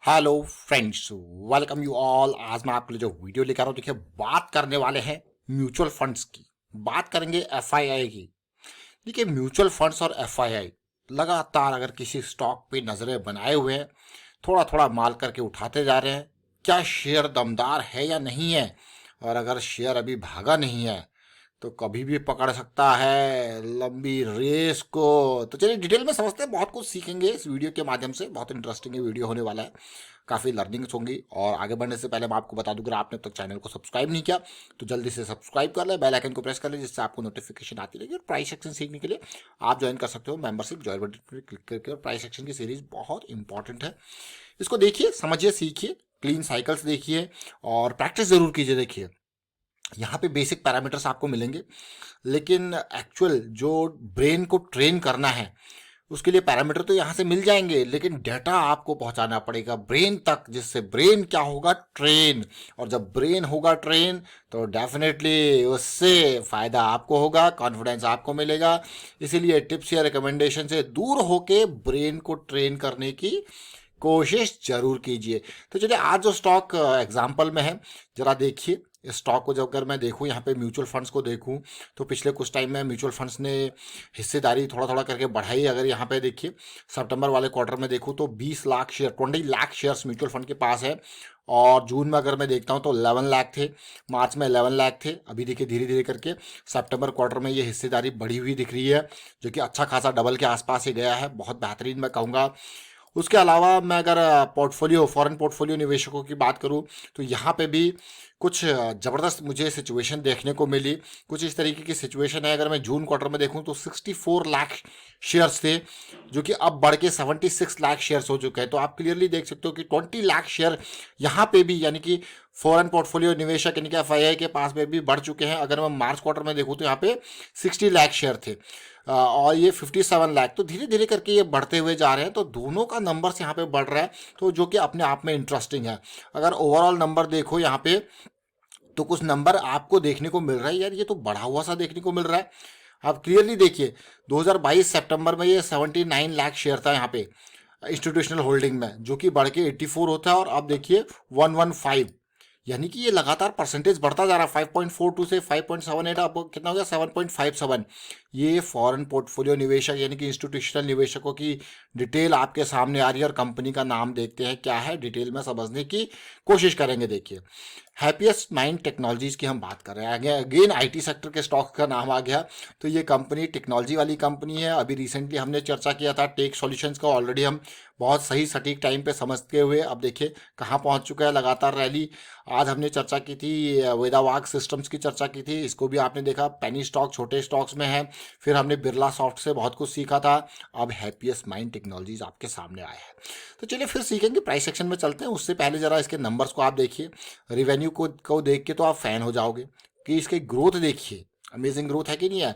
Hello friends, welcome you all. आज मैं आपके लिए जो वीडियो लेकर आ रहा हूँ, देखिए बात करने वाले हैं म्यूचुअल फंड्स की। बात करेंगे एफआईआई की। देखिए म्यूचुअल फंड्स और एफआईआई लगातार अगर किसी स्टॉक पे नजरें बनाए हुए हैं, थोड़ा थोड़ा माल करके उठाते जा रहे हैं। क्या शेयर दमदार है या नहीं है, और अगर शेयर अभी भागा नहीं है तो कभी भी पकड़ सकता है लंबी रेस को। तो चलिए डिटेल में समझते हैं, बहुत कुछ सीखेंगे इस वीडियो के माध्यम से। बहुत इंटरेस्टिंग वीडियो होने वाला है, काफ़ी लर्निंग्स होंगी। और आगे बढ़ने से पहले मैं आपको बता दूं, अगर आपने अब तक चैनल को सब्सक्राइब नहीं किया तो जल्दी से सब्सक्राइब कर ले, बेल आइकन को प्रेस कर ले, जिससे आपको नोटिफिकेशन आती रहेगी। और प्राइस एक्शन सीखने के लिए आप ज्वाइन कर सकते हो मेंबरशिप ज्वाइन बटन पर क्लिक करके। और प्राइस एक्शन की सीरीज बहुत इंपॉर्टेंट है, इसको देखिए, समझिए, सीखिए, क्लीन साइकिल्स देखिए और प्रैक्टिस जरूर कीजिए। देखिए यहाँ पे बेसिक पैरामीटर्स आपको मिलेंगे, लेकिन एक्चुअल जो ब्रेन को ट्रेन करना है उसके लिए पैरामीटर तो यहाँ से मिल जाएंगे, लेकिन डेटा आपको पहुंचाना पड़ेगा ब्रेन तक, जिससे ब्रेन क्या होगा, ट्रेन। और जब ब्रेन होगा ट्रेन तो डेफिनेटली उससे फायदा आपको होगा, कॉन्फिडेंस आपको मिलेगा। इसीलिए टिप्स या रिकमेंडेशन से दूर होके ब्रेन को ट्रेन करने की कोशिश जरूर कीजिए। तो चलिए आज जो स्टॉक एग्जाम्पल में है, जरा देखिए इस स्टॉक को। जब अगर मैं देखूं यहाँ पे म्यूचुअल फंड्स को देखूं तो पिछले कुछ टाइम में म्यूचुअल फंड्स ने हिस्सेदारी थोड़ा थोड़ा करके बढ़ाई। अगर यहाँ पे देखिए सितंबर वाले क्वार्टर में देखूं तो 20 lakh share, 20 lakh shares mutual fund के पास है। और जून में अगर मैं देखता हूँ तो 11 लाख थे, मार्च में 11 लाख थे। अभी देखिए धीरे धीरे करके सितंबर क्वार्टर में ये हिस्सेदारी बढ़ी हुई दिख रही है, जो कि अच्छा खासा डबल के आसपास ही गया है। बहुत बेहतरीन मैं कहूँगा। उसके अलावा मैं अगर पोर्टफोलियो, फॉरेन पोर्टफोलियो निवेशकों की बात करूं तो यहाँ पे भी कुछ ज़बरदस्त मुझे सिचुएशन देखने को मिली। कुछ इस तरीके की सिचुएशन है, अगर मैं जून क्वार्टर में देखूं तो 64 लाख शेयर्स थे, जो कि अब बढ़ के 76 लाख शेयर्स हो चुके हैं। तो आप क्लियरली देख सकते हो कि 20 लाख शेयर यहाँ पे भी, यानी कि फॉरेन पोर्टफोलियो निवेशक यानी कि एफआईआई के पास में भी बढ़ चुके हैं। अगर मैं मार्च क्वार्टर में देखूं तो यहाँ पे 60 लाख शेयर थे, और ये 57 लाख। तो धीरे धीरे करके ये बढ़ते हुए जा रहे हैं, तो दोनों का नंबर्स यहाँ पे बढ़ रहा है, तो जो कि अपने आप में इंटरेस्टिंग है। अगर ओवरऑल नंबर देखो यहाँ पे तो कुछ नंबर आपको देखने को मिल रहा है, यार ये तो बढ़ा हुआ सा देखने को मिल रहा है। आप क्लियरली देखिए 2022 सितंबर में ये 79 लाख शेयर था यहाँ पे इंस्टीट्यूशनल होल्डिंग में, जो कि बढ़ के 84 होता है, और अब देखिए 115। यानी कि ये लगातार परसेंटेज बढ़ता जा रहा है, 5.42 से 5.78, अब कितना हो गया 7.57। ये फॉरेन पोर्टफोलियो निवेशक यानी कि इंस्टीट्यूशनल निवेशकों की डिटेल आपके सामने आ रही है, और कंपनी का नाम देखते हैं क्या है, डिटेल में समझने की कोशिश करेंगे। देखिए हैप्पीएस्ट माइंड टेक्नोलॉजीज की हम बात कर रहे हैं। अगेन आईटी सेक्टर के स्टॉक का नाम आ गया, तो ये कंपनी टेक्नोलॉजी वाली कंपनी है। अभी रिसेंटली हमने चर्चा किया था टेक सॉल्यूशंस का, ऑलरेडी हम बहुत सही सटीक टाइम पे समझते हुए अब देखिए कहाँ पहुंच चुका है, लगातार रैली। आज हमने चर्चा की थी वेदावाग सिस्टम्स की चर्चा की थी, इसको भी आपने देखा, पेनी स्टॉक छोटे स्टॉक्स में है। फिर हमने बिरला सॉफ्ट से बहुत कुछ सीखा था, अब हैप्पीएस्ट माइंड टेक्नोलॉजीज आपके सामने आया है। तो चलिए फिर सीखेंगे, प्राइस सेक्शन में चलते हैं। उससे पहले जरा इसके नंबर्स को आप देखिए, रिवेन्यू को देख के तो आप फैन हो जाओगे कि इसकी ग्रोथ देखिए, अमेजिंग ग्रोथ है कि नहीं है।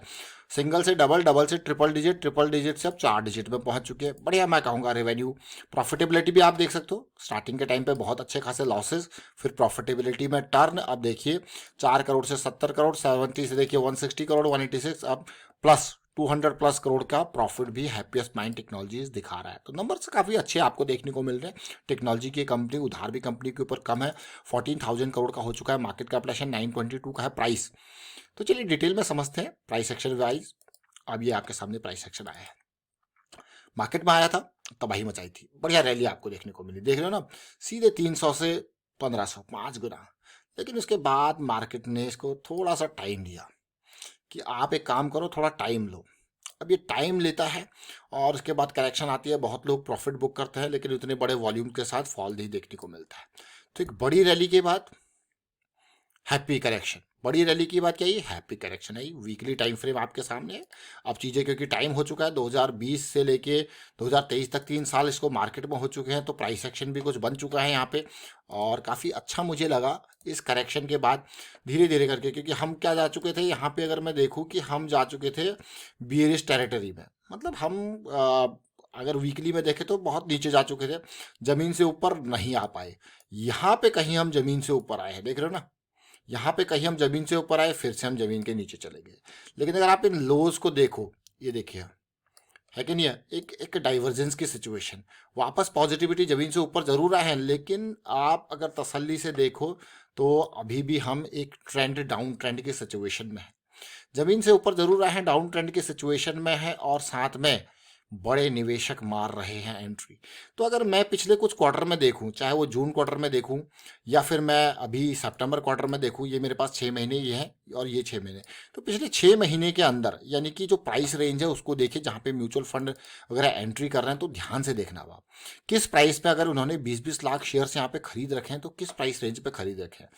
सिंगल से डबल, डबल से ट्रिपल डिजिट, ट्रिपल डिजिट से अब 4 डिजिट में पहुंच चुके हैं। बढ़िया मैं कहूँगा रेवेन्यू। प्रॉफिटेबिलिटी भी आप देख सकते हो, स्टार्टिंग के टाइम पे बहुत अच्छे खासे लॉसेस, फिर प्रॉफिटेबिलिटी में टर्न। अब देखिए 4 करोड़ से 70 करोड़, 70 से देखिए 160 करोड़, 186, अब प्लस 200 प्लस करोड़ का प्रॉफिट भी हैप्पीएस्ट माइंड टेक्नोलॉजीज दिखा रहा है। तो नंबर्स काफ़ी अच्छे आपको देखने को मिल रहे हैं। टेक्नोलॉजी की कंपनी, उधार भी कंपनी के ऊपर कम है, 14,000 करोड़ का हो चुका है, मार्केट कैपिटलाइजेशन 922 का है प्राइस। तो चलिए डिटेल में समझते हैं प्राइस सेक्शन वाइज। अब ये आपके सामने प्राइस सेक्शन आया है, मार्केट में आया था, तबाही मचाई थी, बढ़िया रैली आपको देखने को मिली, देख रहे हो ना, सीधे 300 से 1500, 5 गुना। लेकिन उसके बाद मार्केट ने इसको थोड़ा सा टाइम दिया कि आप एक काम करो, थोड़ा टाइम लो। अब ये टाइम लेता है और उसके बाद करेक्शन आती है, बहुत लोग प्रॉफिट बुक करते हैं, लेकिन इतने बड़े वॉल्यूम के साथ फॉल नहीं देखने को मिलता है। तो एक बड़ी रैली के बाद हैप्पी करेक्शन, बड़ी रैली की बात क्या है, हैप्पी करेक्शन है। वीकली टाइम फ्रेम आपके सामने है। अब चीज़ें क्योंकि टाइम हो चुका है, 2020 से लेके 2023 तक 3 साल इसको मार्केट में हो चुके हैं, तो प्राइस एक्शन भी कुछ बन चुका है यहाँ पे। और काफ़ी अच्छा मुझे लगा इस करेक्शन के बाद धीरे धीरे करके, क्योंकि हम क्या जा चुके थे यहाँ पे, अगर मैं देखूँ कि हम जा चुके थे बियरिश टेरिटरी में। मतलब हम अगर वीकली में देखें तो बहुत नीचे जा चुके थे, ज़मीन से ऊपर नहीं आ पाए। यहाँ पे कहीं हम ज़मीन से ऊपर आए हैं, देख रहे हो ना, यहाँ पे कहीं हम जमीन से ऊपर आए, फिर से हम जमीन के नीचे चले गए। लेकिन अगर आप इन लोज को देखो, ये देखिए है कि नहीं है, एक एक डाइवर्जेंस की सिचुएशन। वापस पॉजिटिविटी जमीन से ऊपर जरूर आए हैं, लेकिन आप अगर तसल्ली से देखो तो अभी भी हम एक ट्रेंड, डाउन ट्रेंड की सिचुएशन में है। जमीन से ऊपर जरूर आए हैं, डाउन ट्रेंड की सिचुएशन में है, और साथ में बड़े निवेशक मार रहे हैं एंट्री। तो अगर मैं पिछले कुछ क्वार्टर में देखूं, चाहे वो जून क्वार्टर में देखूं या फिर मैं अभी सितंबर क्वार्टर में देखूं, ये मेरे पास 6 महीने ये है और ये 6 महीने, तो पिछले 6 महीने के अंदर यानी कि जो प्राइस रेंज है उसको देखिए, जहां पे म्यूचुअल फंड वगैरह एंट्री कर रहे हैं, तो ध्यान से देखना आप किस प्राइस पे, अगर उन्होंने 20-20 लाख शेयर्स यहाँ पे खरीद रखे हैं तो किस प्राइस रेंज पे खरीद रखे हैं।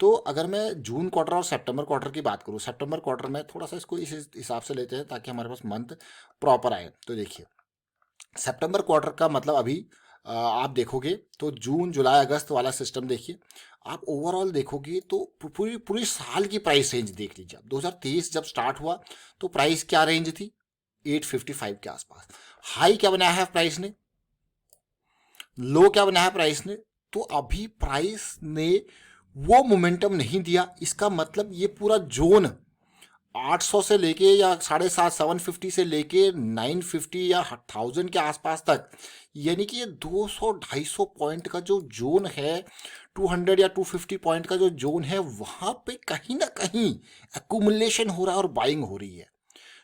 तो अगर मैं जून क्वार्टर और सितंबर क्वार्टर की बात करूं, सितंबर क्वार्टर में थोड़ा सा इसको इस हिसाब से लेते हैं ताकि हमारे पास मंथ प्रॉपर आए। तो देखिए सितंबर क्वार्टर का मतलब अभी आप देखोगे तो जून जुलाई अगस्त वाला सिस्टम देखिए, आप ओवरऑल देखोगे तो पूरी पूरी साल की प्राइस रेंज देख लीजिए। आप 2023 जब स्टार्ट हुआ तो प्राइस क्या रेंज थी, 855 के आसपास। हाई क्या बनाया है प्राइस ने, लो क्या बनाया है प्राइस ने, तो अभी प्राइस ने वो मोमेंटम नहीं दिया। इसका मतलब ये पूरा जोन 800 से लेके या 750 750 से लेके 950 या 1000 के आसपास तक, यानी कि ये 200-250 पॉइंट का जो जोन है, 200 या 250 पॉइंट का जो जोन है, वहां पे कहीं ना कहीं एक्यूमुलेशन हो रहा है और बाइंग हो रही है।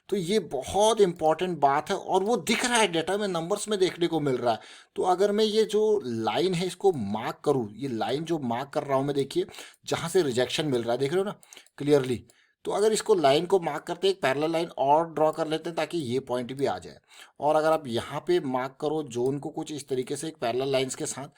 तो ये बहुत इंपॉर्टेंट बात है और वो दिख रहा है डेटा में, नंबर्स में देखने को मिल रहा है। तो अगर मैं ये जो लाइन है इसको मार्क करूँ, ये लाइन जो मार्क कर रहा हूँ मैं, देखिए जहाँ से रिजेक्शन मिल रहा है, देख रहे हो ना क्लियरली। तो अगर इसको लाइन को मार्क करते हैं, एक पैरेलल लाइन और ड्रॉ कर लेते हैं ताकि ये पॉइंट भी आ जाए। और अगर आप यहाँ पे मार्क करो जोन को कुछ इस तरीके से एक पैरेलल लाइंस के साथ,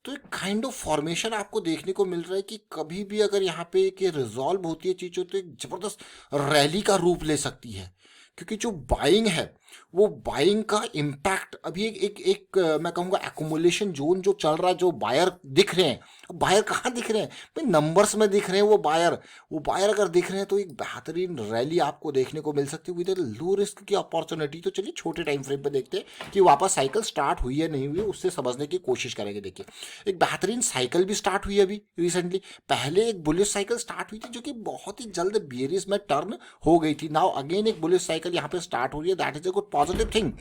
तो एक काइंड ऑफ फॉर्मेशन आपको देखने को मिल रहा है कि कभी भी अगर यहाँ पे कि रिजॉल्व होती है चीज़ों, तो एक जबरदस्त रैली का रूप ले सकती है। क्योंकि जो बाइंग है, वो बाइंग का इम्पैक्ट अभी एक मैं कहूँगा एक्यूमुलेशन जोन जो चल रहा है, जो बायर दिख रहे हैं। बायर कहाँ दिख रहे हैं भाई, नंबर्स में दिख रहे हैं। वो बायर अगर दिख रहे हैं तो एक बेहतरीन रैली आपको देखने को मिल सकती है विद लो रिस्क की अपॉर्चुनिटी। तो चलिए छोटे टाइम फ्रेम पे देखते हैं कि वापस साइकिल स्टार्ट हुई है नहीं हुई है, उससे समझने की कोशिश करेंगे। देखिए एक बेहतरीन साइकिल भी स्टार्ट हुई है अभी रिसेंटली। पहले एक बुलिश साइकिल स्टार्ट हुई थी जो कि बहुत ही जल्द बेयरिश में टर्न हो गई थी। नाउ अगेन एक बुलिश साइकिल यहाँ पे स्टार्ट हो रही है, that is a good positive thing.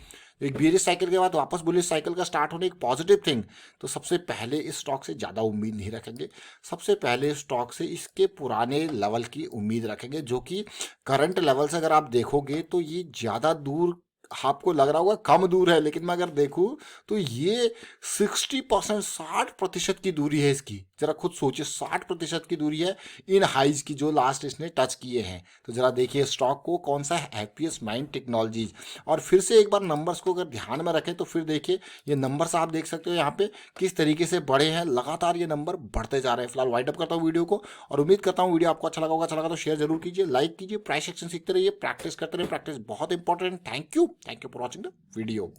एक बेयरिश साइकिल के बाद वापस बुलिश साइकिल का स्टार्ट होने, एक पॉजिटिव थिंग। तो सबसे पहले इस स्टॉक से ज़्यादा उम्मीद नहीं रखेंगे, सबसे पहले स्टॉक से इसके पुराने लेवल की उम्मीद रखेंगे, जो कि करंट लेवल से अगर आप देखोगे तो ये ज़्यादा दूर आपको लग रहा होगा, कम दूर है, लेकिन मैं अगर देखूं तो ये 60%, 60% की दूरी है इसकी। जरा खुद सोचिए, 60% की दूरी है इन हाइज की जो लास्ट इसने टच किए हैं। तो जरा देखिए स्टॉक को कौन सा है, हैप्पीएस्ट माइंड टेक्नोलॉजीज। और फिर से एक बार नंबर्स को अगर ध्यान में रखें तो फिर देखिए ये नंबर्स आप देख सकते हो यहाँ पे किस तरीके से बढ़े हैं, लगातार ये नंबर बढ़ते जा रहे हैं। फिलहाल वाइड अप करता हूँ वीडियो को और उम्मीद करता हूँ वीडियो आपको अच्छा लगा होगा। अच्छा लगा तो शेयर जरूर कीजिए, लाइक कीजिए, प्राइस एक्शन सीखते रहिए, प्रैक्टिस करते रहिए, प्रैक्टिस बहुत important. Thank you for watching the video.